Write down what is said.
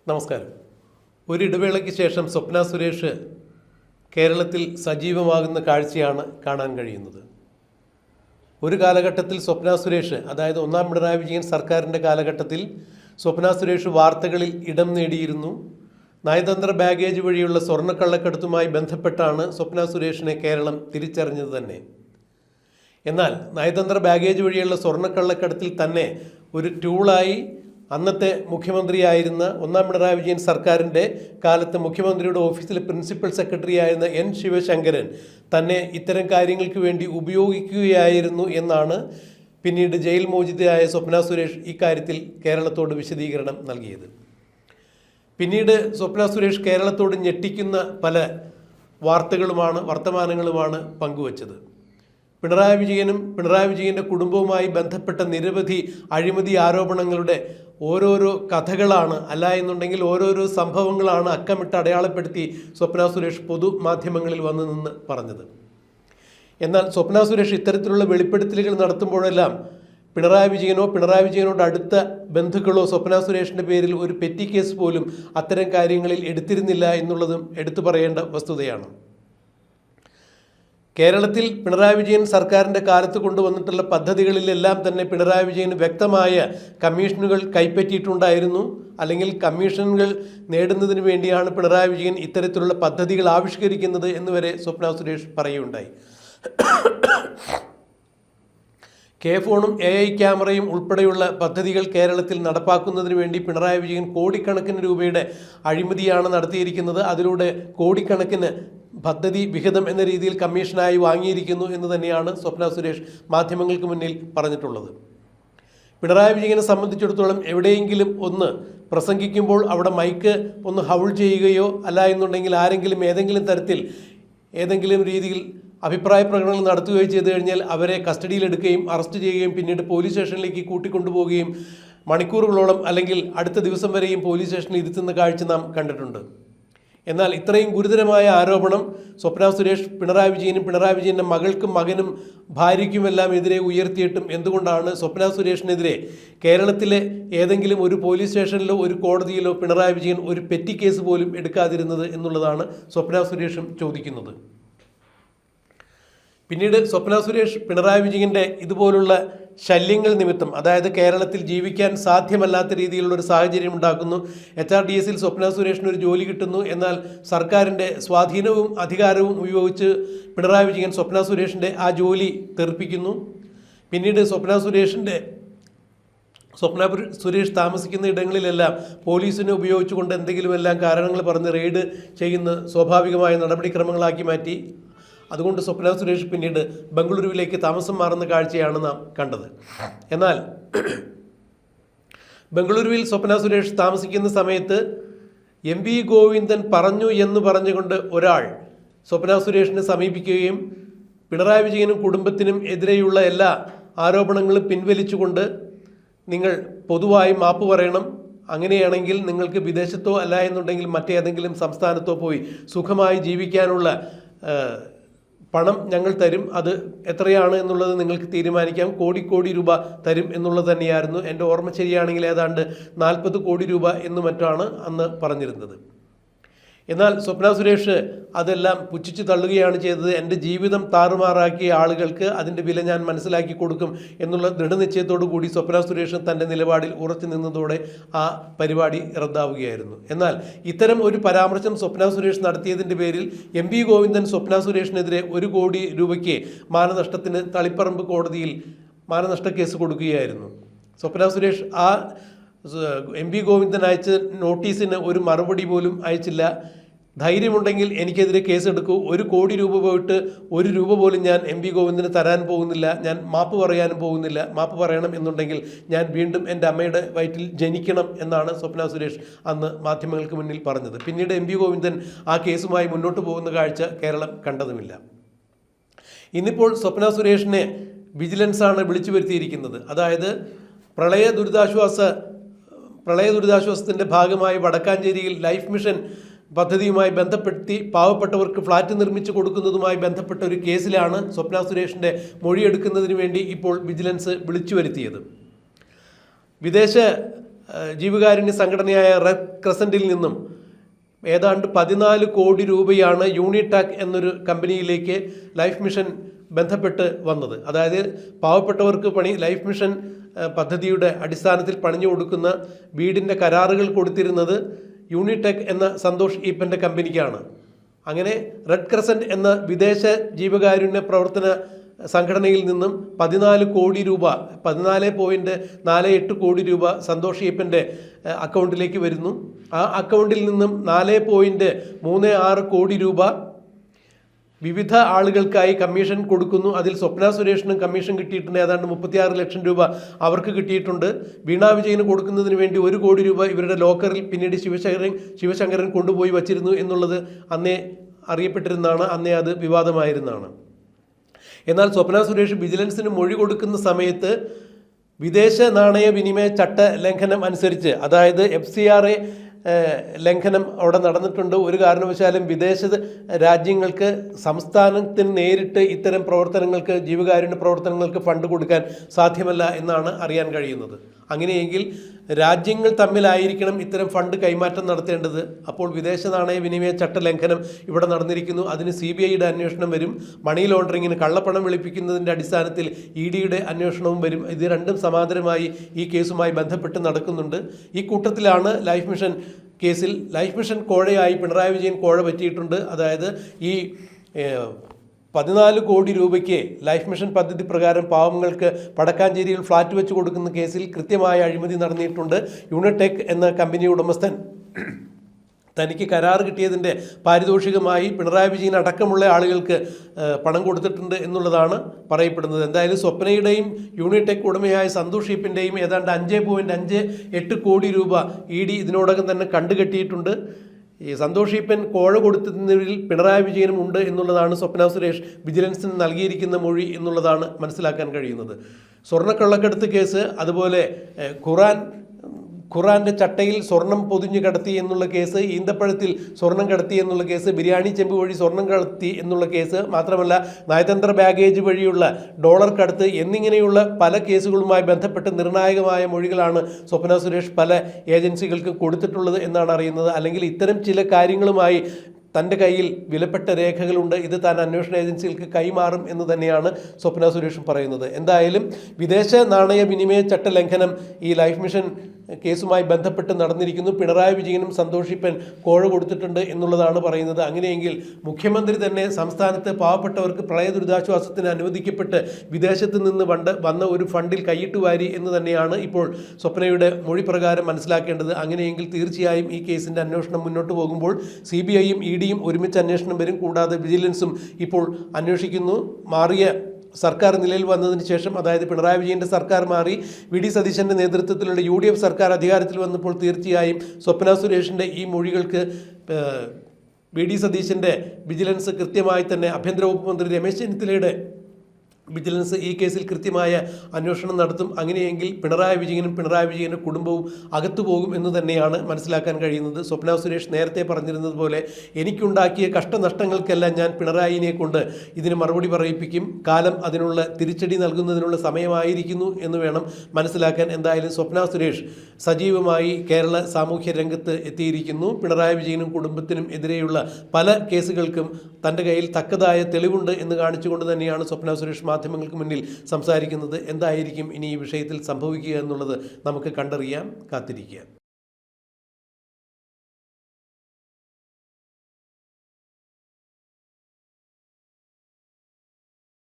നമസ്കാരം. ഒരിടവേളയ്ക്ക് ശേഷം സ്വപ്ന സുരേഷ് കേരളത്തിൽ സജീവമാകുന്ന കാഴ്ചയാണ് കാണാൻ കഴിയുന്നത്. ഒരു കാലഘട്ടത്തിൽ സ്വപ്ന സുരേഷ്, അതായത് ഒന്നാം പിണറായി വിജയൻ സർക്കാരിൻ്റെ കാലഘട്ടത്തിൽ സ്വപ്ന സുരേഷ് വാർത്തകളിൽ ഇടം നേടിയിരുന്നു. നയതന്ത്ര ബാഗേജ് വഴിയുള്ള സ്വർണ്ണക്കള്ളക്കടത്തുമായി ബന്ധപ്പെട്ടാണ് സ്വപ്ന സുരേഷിനെ കേരളം തിരിച്ചറിഞ്ഞത് തന്നെ. എന്നാൽ നയതന്ത്ര ബാഗേജ് വഴിയുള്ള സ്വർണ്ണക്കള്ളക്കടത്തിൽ തന്നെ ഒരു ടൂളായി അന്നത്തെ മുഖ്യമന്ത്രിയായിരുന്ന ഒന്നാം പിണറായി വിജയൻ സർക്കാരിൻ്റെ കാലത്ത് മുഖ്യമന്ത്രിയുടെ ഓഫീസിലെ പ്രിൻസിപ്പൽ സെക്രട്ടറി ആയിരുന്ന എൻ ശിവശങ്കരൻ തന്നെ ഇത്തരം കാര്യങ്ങൾക്ക് വേണ്ടി ഉപയോഗിക്കുകയായിരുന്നു എന്നാണ് പിന്നീട് ജയിൽ മോചിതയായ സ്വപ്ന സുരേഷ് ഇക്കാര്യത്തിൽ കേരളത്തോട് വിശദീകരണം നൽകിയത്. പിന്നീട് സ്വപ്ന സുരേഷ് കേരളത്തോട് ഞെട്ടിക്കുന്ന പല വർത്തമാനങ്ങളുമാണ് പങ്കുവച്ചത്. പിണറായി വിജയൻ്റെ കുടുംബവുമായി ബന്ധപ്പെട്ട നിരവധി അഴിമതി ആരോപണങ്ങളുടെ ഓരോരോ കഥകളാണ്, അല്ല എന്നുണ്ടെങ്കിൽ ഓരോരോ സംഭവങ്ങളാണ് അക്കമിട്ട് അടയാളപ്പെടുത്തി സ്വപ്ന സുരേഷ് പൊതുമാധ്യമങ്ങളിൽ വന്നു നിന്ന് പറഞ്ഞത്. എന്നാൽ സ്വപ്ന സുരേഷ് ഇത്തരത്തിലുള്ള വെളിപ്പെടുത്തലുകൾ നടത്തുമ്പോഴെല്ലാം പിണറായി വിജയനോട് അടുത്ത ബന്ധുക്കളോ സ്വപ്ന സുരേഷിൻ്റെ പേരിൽ ഒരു പെറ്റി കേസ് പോലും അത്തരം കാര്യങ്ങളിൽ എടുത്തിരുന്നില്ല എന്നുള്ളതും എടുത്തു പറയേണ്ട വസ്തുതയാണ്. കേരളത്തിൽ പിണറായി വിജയൻ സർക്കാരിൻ്റെ കാലത്ത് കൊണ്ടുവന്നിട്ടുള്ള പദ്ധതികളിലെല്ലാം തന്നെ പിണറായി വിജയന് വ്യക്തമായ കമ്മീഷനുകൾ കൈപ്പറ്റിയിട്ടുണ്ടായിരുന്നു. അല്ലെങ്കിൽ കമ്മീഷനുകൾ നേടുന്നതിന് വേണ്ടിയാണ് പിണറായി വിജയൻ ഇത്തരത്തിലുള്ള പദ്ധതികൾ ആവിഷ്കരിക്കുന്നത് എന്നുവരെ സ്വപ്ന സുരേഷ് പറയുകയുണ്ടായി. ഫോണും AI ക്യാമറയും ഉൾപ്പെടെയുള്ള പദ്ധതികൾ കേരളത്തിൽ നടപ്പാക്കുന്നതിന് വേണ്ടി പിണറായി വിജയൻ കോടിക്കണക്കിന് രൂപയുടെ അഴിമതിയാണ് നടത്തിയിരിക്കുന്നത്. അതിലൂടെ കോടിക്കണക്കിന് പദ്ധതി വിഹിതം എന്ന രീതിയിൽ കമ്മീഷനായി വാങ്ങിയിരിക്കുന്നു എന്ന് തന്നെയാണ് സ്വപ്ന സുരേഷ് മാധ്യമങ്ങൾക്ക് മുന്നിൽ പറഞ്ഞിട്ടുള്ളത്. പിണറായി വിജയനെ സംബന്ധിച്ചിടത്തോളം എവിടെയെങ്കിലും ഒന്ന് പ്രസംഗിക്കുമ്പോൾ അവിടെ മൈക്ക് ഒന്ന് ഹൗൾ ചെയ്യുകയോ അല്ല എന്നുണ്ടെങ്കിൽ ആരെങ്കിലും ഏതെങ്കിലും തരത്തിൽ ഏതെങ്കിലും രീതിയിൽ അഭിപ്രായ പ്രകടനങ്ങൾ നടത്തുകയോ ചെയ്തു കഴിഞ്ഞാൽ അവരെ കസ്റ്റഡിയിലെടുക്കുകയും അറസ്റ്റ് ചെയ്യുകയും പിന്നീട് പോലീസ് സ്റ്റേഷനിലേക്ക് കൂട്ടിക്കൊണ്ടുപോവുകയും മണിക്കൂറുകളോളം അല്ലെങ്കിൽ അടുത്ത ദിവസം വരെയും പോലീസ് സ്റ്റേഷനിൽ ഇരുത്തുന്ന കാഴ്ച നാം കണ്ടിട്ടുണ്ട്. എന്നാൽ ഇത്രയും ഗുരുതരമായ ആരോപണം സ്വപ്ന സുരേഷ് പിണറായി വിജയൻ്റെ മകൾക്കും മകനും ഭാര്യയ്ക്കുമെല്ലാം എതിരെ ഉയർത്തിയിട്ടും എന്തുകൊണ്ടാണ് സ്വപ്ന സുരേഷിനെതിരെ കേരളത്തിലെ ഏതെങ്കിലും ഒരു പോലീസ് സ്റ്റേഷനിലോ ഒരു കോടതിയിലോ പിണറായി വിജയൻ ഒരു പെറ്റി കേസ് പോലും എടുക്കാതിരുന്നത് എന്നുള്ളതാണ് സ്വപ്ന സുരേഷും ചോദിക്കുന്നത്. പിന്നീട് സ്വപ്ന സുരേഷ് പിണറായി വിജയൻ്റെ ഇതുപോലുള്ള ശല്യങ്ങൾ നിമിത്തം, അതായത് കേരളത്തിൽ ജീവിക്കാൻ സാധ്യമല്ലാത്ത രീതിയിലുള്ളൊരു സാഹചര്യം ഉണ്ടാക്കുന്നു. HRDSൽ സ്വപ്ന സുരേഷിന് ഒരു ജോലി കിട്ടുന്നു. എന്നാൽ സർക്കാരിൻ്റെ സ്വാധീനവും അധികാരവും ഉപയോഗിച്ച് പിണറായി വിജയൻ സ്വപ്ന സുരേഷിൻ്റെ ആ ജോലി തെറിപ്പിക്കുന്നു. പിന്നീട് സ്വപ്ന സുരേഷ് താമസിക്കുന്ന ഇടങ്ങളിലെല്ലാം പോലീസിനെ ഉപയോഗിച്ചുകൊണ്ട് എന്തെങ്കിലുമെല്ലാം കാരണങ്ങൾ പറഞ്ഞ് റെയ്ഡ് ചെയ്യുന്ന സ്വാഭാവികമായ നടപടിക്രമങ്ങളാക്കി മാറ്റി. അതുകൊണ്ട് സ്വപ്ന സുരേഷ് പിന്നീട് ബംഗളൂരുവിലേക്ക് താമസം മാറുന്ന കാഴ്ചയാണ് നാം കണ്ടത്. എന്നാൽ ബംഗളൂരുവിൽ സ്വപ്ന സുരേഷ് താമസിക്കുന്ന സമയത്ത് MV ഗോവിന്ദൻ പറഞ്ഞു എന്ന് പറഞ്ഞുകൊണ്ട് ഒരാൾ സ്വപ്ന സുരേഷിനെ സമീപിക്കുകയും പിണറായി വിജയനും കുടുംബത്തിനും എതിരെയുള്ള എല്ലാ ആരോപണങ്ങളും പിൻവലിച്ചുകൊണ്ട് നിങ്ങൾ പൊതുവായി മാപ്പ് പറയണം, അങ്ങനെയാണെങ്കിൽ നിങ്ങൾക്ക് വിദേശത്തോ അല്ല എന്നുണ്ടെങ്കിൽ മറ്റേതെങ്കിലും സംസ്ഥാനത്തോ പോയി സുഖമായി ജീവിക്കാനുള്ള പണം ഞങ്ങൾ തരും, അത് എത്രയാണ് എന്നുള്ളത് നിങ്ങൾക്ക് തീരുമാനിക്കാം, കോടി രൂപ തരും എന്നുള്ളത് തന്നെയായിരുന്നു. എൻ്റെ ഓർമ്മ ശരിയാണെങ്കിൽ ഏതാണ്ട് 40 കോടി രൂപ എന്നു മറ്റാണ് അന്ന് പറഞ്ഞിരുന്നത്. എന്നാൽ സ്വപ്ന സുരേഷ് അതെല്ലാം പുച്ഛിച്ച് തള്ളുകയാണ് ചെയ്തത്. എൻ്റെ ജീവിതം താറുമാറാക്കിയ ആളുകൾക്ക് അതിൻ്റെ വില ഞാൻ മനസ്സിലാക്കി കൊടുക്കും എന്നുള്ള ദൃഢനിശ്ചയത്തോടു കൂടി സ്വപ്ന സുരേഷ് തൻ്റെ നിലപാടിൽ ഉറച്ചു നിന്നതോടെ ആ പരിപാടി റദ്ദാവുകയായിരുന്നു. എന്നാൽ ഇത്തരം ഒരു പരാമർശം സ്വപ്ന സുരേഷ് നടത്തിയതിൻ്റെ പേരിൽ MV ഗോവിന്ദൻ സ്വപ്ന സുരേഷിനെതിരെ 1 കോടി രൂപയ്ക്ക് മാനനഷ്ടത്തിന് തളിപ്പറമ്പ് കോടതിയിൽ മാനനഷ്ട കേസ് കൊടുക്കുകയായിരുന്നു. സ്വപ്ന സുരേഷ് ആ MV ഗോവിന്ദൻ അയച്ച നോട്ടീസിന് ഒരു മറുപടി പോലും അയച്ചില്ല. ധൈര്യമുണ്ടെങ്കിൽ എനിക്കെതിരെ കേസെടുക്കൂ, 1 കോടി രൂപ പോയിട്ട് 1 രൂപ പോലും ഞാൻ MV ഗോവിന്ദന് തരാൻ പോകുന്നില്ല, ഞാൻ മാപ്പ് പറയാനും പോകുന്നില്ല, മാപ്പ് പറയണം എന്നുണ്ടെങ്കിൽ ഞാൻ വീണ്ടും എൻ്റെ അമ്മയുടെ വയറ്റിൽ ജനിക്കണം എന്നാണ് സ്വപ്ന സുരേഷ് അന്ന് മാധ്യമങ്ങൾക്ക് മുന്നിൽ പറഞ്ഞത്. പിന്നീട് MV ഗോവിന്ദൻ ആ കേസുമായി മുന്നോട്ട് പോകുന്ന കാഴ്ച കേരളം കണ്ടതുമില്ല. ഇന്നിപ്പോൾ സ്വപ്ന സുരേഷിനെ വിജിലൻസാണ് വിളിച്ചു വരുത്തിയിരിക്കുന്നത്. അതായത് പ്രളയ ദുരിതാശ്വാസത്തിൻ്റെ ഭാഗമായി വടക്കാഞ്ചേരിയിൽ ലൈഫ് മിഷൻ പദ്ധതിയുമായി ബന്ധപ്പെടുത്തി പാവപ്പെട്ടവർക്ക് ഫ്ലാറ്റ് നിർമ്മിച്ചു കൊടുക്കുന്നതുമായി ബന്ധപ്പെട്ട ഒരു കേസിലാണ് സ്വപ്ന സുരേഷിൻ്റെ മൊഴിയെടുക്കുന്നതിന് വേണ്ടി ഇപ്പോൾ വിജിലൻസ് വിളിച്ചു വരുത്തിയത്. വിദേശ ജീവകാരുണ്യ സംഘടനയായ റെഡ് ക്രസൻറ്റിൽ നിന്നും ഏതാണ്ട് 14 കോടി രൂപയാണ് യൂണിടാക് എന്നൊരു കമ്പനിയിലേക്ക് ലൈഫ് മിഷൻ ബന്ധപ്പെട്ട് വന്നത്. അതായത് പാവപ്പെട്ടവർക്ക് ലൈഫ് മിഷൻ പദ്ധതിയുടെ അടിസ്ഥാനത്തിൽ പണിഞ്ഞു കൊടുക്കുന്ന വീടിൻ്റെ കരാറുകൾ കൊടുത്തിരുന്നത് യൂണിടാക് എന്ന സന്തോഷ് ഈപ്പൻ്റെ കമ്പനിക്കാണ്. അങ്ങനെ റെഡ് ക്രസൻറ്റ് എന്ന വിദേശ ജീവകാരുണ്യ പ്രവർത്തന സംഘടനയിൽ നിന്നും 14 കോടി രൂപ 14.48 കോടി രൂപ സന്തോഷ് ഈപ്പൻ്റെ അക്കൗണ്ടിലേക്ക് വരുന്നു. ആ അക്കൗണ്ടിൽ നിന്നും 4.36 കോടി രൂപ വിവിധ ആളുകൾക്കായി കമ്മീഷൻ കൊടുക്കുന്നു. അതിൽ സ്വപ്ന സുരേഷിനും കമ്മീഷൻ കിട്ടിയിട്ടുണ്ട്. ഏതാണ്ട് 36 ലക്ഷം രൂപ അവർക്ക് കിട്ടിയിട്ടുണ്ട്. വീണ വിജയന് കൊടുക്കുന്നതിന് വേണ്ടി 1 കോടി രൂപ ഇവരുടെ ലോക്കറിൽ പിന്നീട് ശിവശങ്കരൻ കൊണ്ടുപോയി വച്ചിരുന്നു എന്നുള്ളത് അന്നേ അറിയപ്പെട്ടിരുന്നതാണ്, അന്നേ അത് വിവാദമായിരുന്നതാണ്. എന്നാൽ സ്വപ്ന സുരേഷ് വിജിലൻസിന് മൊഴി കൊടുക്കുന്ന സമയത്ത് വിദേശ നാണയ വിനിമയ ചട്ട ലംഘനം അനുസരിച്ച്, അതായത് FCRA ലംഘനം അവിടെ നടന്നിട്ടുണ്ട്. ഒരു കാരണവശാലും വിദേശ രാജ്യങ്ങൾക്ക് സംസ്ഥാനത്തിന് നേരിട്ട് ഇത്തരം പ്രവർത്തനങ്ങൾക്ക്, ജീവകാരുണ്യ പ്രവർത്തനങ്ങൾക്ക് ഫണ്ട് കൊടുക്കാൻ സാധ്യമല്ല എന്നാണ് അറിയാൻ കഴിയുന്നത്. അങ്ങനെയെങ്കിൽ രാജ്യങ്ങൾ തമ്മിലായിരിക്കണം ഇത്തരം ഫണ്ട് കൈമാറ്റം നടത്തേണ്ടത്. അപ്പോൾ വിദേശ നാണയ വിനിമയ ചട്ട ലംഘനം ഇവിടെ നടന്നിരിക്കുന്നു. അതിന് CBIയുടെ അന്വേഷണം വരും. മണി ലോണ്ടറിങ്ങിന്, കള്ളപ്പണം വെളുപ്പിക്കുന്നതിൻ്റെ അടിസ്ഥാനത്തിൽ EDയുടെ അന്വേഷണവും വരും. ഇത് രണ്ടും സമാന്തരമായി ഈ കേസുമായി ബന്ധപ്പെട്ട് നടക്കുന്നുണ്ട്. ഈ കൂട്ടത്തിലാണ് ലൈഫ് മിഷൻ കേസിൽ ലൈഫ് മിഷൻ കോഴയായി പിണറായി വിജയൻ കോഴ പറ്റിയിട്ടുണ്ട്. അതായത് ഈ 14 കോടി രൂപയ്ക്ക് ലൈഫ് മിഷൻ പദ്ധതി പ്രകാരം പാവങ്ങൾക്ക് വടക്കാഞ്ചേരിയിൽ ഫ്ലാറ്റ് വെച്ച് കൊടുക്കുന്ന കേസിൽ കൃത്യമായ അഴിമതി നടന്നിട്ടുണ്ട്. യൂണിടെക് എന്ന കമ്പനി ഉടമസ്ഥൻ തനിക്ക് കരാർ കിട്ടിയതിൻ്റെ പാരിതോഷികമായി പിണറായി വിജയൻ അടക്കമുള്ള ആളുകൾക്ക് പണം കൊടുത്തിട്ടുണ്ട് എന്നുള്ളതാണ് പറയപ്പെടുന്നത്. എന്തായാലും സ്വപ്നയുടെയും യൂണിടെക് ഉടമയായ സന്തോഷ് ഈപ്പൻ്റെയും ഏതാണ്ട് 5.58 കോടി രൂപ ED ഇതിനോടകം തന്നെ കണ്ടുകെട്ടിയിട്ടുണ്ട്. ഈ സന്തോഷ് ഈപ്പൻ കോഴ കൊടുത്തതിൽ പിണറായി വിജയനും ഉണ്ട് എന്നുള്ളതാണ് സ്വപ്ന സുരേഷ് വിജിലൻസിന് നൽകിയിരിക്കുന്ന മൊഴി എന്നുള്ളതാണ് മനസ്സിലാക്കാൻ കഴിയുന്നത്. സ്വർണ്ണക്കള്ളക്കടത്ത് കേസ്, അതുപോലെ ഖുറാൻ്റെ ചട്ടയിൽ സ്വർണം പൊതിഞ്ഞു കടത്തി എന്നുള്ള കേസ്, ഈന്തപ്പഴത്തിൽ സ്വർണം കടത്തി എന്നുള്ള കേസ്, ബിരിയാണി ചെമ്പ് വഴി സ്വർണം കടത്തി എന്നുള്ള കേസ്, മാത്രമല്ല നയതന്ത്ര ബാഗേജ് വഴിയുള്ള ഡോളർ കടത്ത് എന്നിങ്ങനെയുള്ള പല കേസുകളുമായി ബന്ധപ്പെട്ട് നിർണായകമായ മൊഴികളാണ് സ്വപ്ന സുരേഷ് പല ഏജൻസികൾക്ക് കൊടുത്തിട്ടുള്ളത് എന്നാണ് അറിയുന്നത്. അല്ലെങ്കിൽ ഇത്തരം ചില കാര്യങ്ങളുമായി തൻ്റെ കയ്യിൽ വിലപ്പെട്ട രേഖകളുണ്ട്, ഇത് താൻ അന്വേഷണ ഏജൻസികൾക്ക് കൈമാറും എന്ന് തന്നെയാണ് സ്വപ്ന സുരേഷും പറയുന്നത്. എന്തായാലും വിദേശ നാണയ വിനിമയ ചട്ട ലംഘനം ഈ ലൈഫ് മിഷൻ കേസുമായി ബന്ധപ്പെട്ട് നടന്നിരിക്കുന്നു. പിണറായി വിജയനും സന്തോഷ് ഈപ്പൻ കോഴ കൊടുത്തിട്ടുണ്ട് എന്നുള്ളതാണ് പറയുന്നത്. അങ്ങനെയെങ്കിൽ മുഖ്യമന്ത്രി തന്നെ സംസ്ഥാനത്ത് പാവപ്പെട്ടവർക്ക് പ്രളയ ദുരിതാശ്വാസത്തിന് അനുവദിക്കപ്പെട്ട് വിദേശത്ത് നിന്ന് വന്ന ഒരു ഫണ്ടിൽ കൈയിട്ട് വാരി എന്ന് തന്നെയാണ് ഇപ്പോൾ സ്വപ്നയുടെ മൊഴി പ്രകാരം മനസ്സിലാക്കേണ്ടത്. അങ്ങനെയെങ്കിൽ തീർച്ചയായും ഈ കേസിൻ്റെ അന്വേഷണം മുന്നോട്ട് പോകുമ്പോൾ CBIയും EDയും ഒരുമിച്ച് അന്വേഷണം വരും. കൂടാതെ വിജിലൻസും ഇപ്പോൾ അന്വേഷിക്കുന്നു. മാറിയ സർക്കാർ നിലയിൽ വന്നതിന് ശേഷം, അതായത് പിണറായി വിജയൻ്റെ സർക്കാർ മാറി VD സതീശൻ്റെ നേതൃത്വത്തിലുള്ള UDF സർക്കാർ അധികാരത്തിൽ വന്നപ്പോൾ തീർച്ചയായും സ്വപ്ന സുരേഷിൻ്റെ ഈ മൊഴികൾക്ക് VD സതീശൻ്റെ വിജിലൻസ് കൃത്യമായി തന്നെ ആഭ്യന്തര വകുപ്പ് മന്ത്രി രമേശ് ചെന്നിത്തലയുടെ വിജിലൻസ് ഈ കേസിൽ കൃത്യമായ അന്വേഷണം നടത്തും. അങ്ങനെയെങ്കിൽ പിണറായി വിജയൻ്റെ കുടുംബവും അകത്തു പോകും എന്ന് തന്നെയാണ് മനസ്സിലാക്കാൻ കഴിയുന്നത്. സ്വപ്ന സുരേഷ് നേരത്തെ പറഞ്ഞിരുന്നത് പോലെ എനിക്കുണ്ടാക്കിയ കഷ്ടനഷ്ടങ്ങൾക്കെല്ലാം ഞാൻ പിണറായിനെ കൊണ്ട് ഇതിന് മറുപടി പറയിപ്പിക്കും, കാലം അതിനുള്ള തിരിച്ചടി നൽകുന്നതിനുള്ള സമയമായിരിക്കുന്നു എന്ന് വേണം മനസ്സിലാക്കാൻ. എന്തായാലും സ്വപ്ന സുരേഷ് സജീവമായി കേരള സാമൂഹ്യ രംഗത്ത് എത്തിയിരിക്കുന്നു. പിണറായി വിജയനും കുടുംബത്തിനും എതിരെയുള്ള പല കേസുകൾക്കും തൻ്റെ കയ്യിൽ തക്കതായ തെളിവുണ്ട് എന്ന് കാണിച്ചുകൊണ്ട് തന്നെയാണ് സ്വപ്ന സുരേഷ് മാധ്യമങ്ങൾക്ക് മുന്നിൽ സംസാരിക്കുന്നത്. എന്തായിരിക്കും ഇനി ഈ വിഷയത്തിൽ സംഭവിക്കുക എന്നുള്ളത് നമുക്ക് കണ്ടറിയാം, കാത്തിരിക്കുക.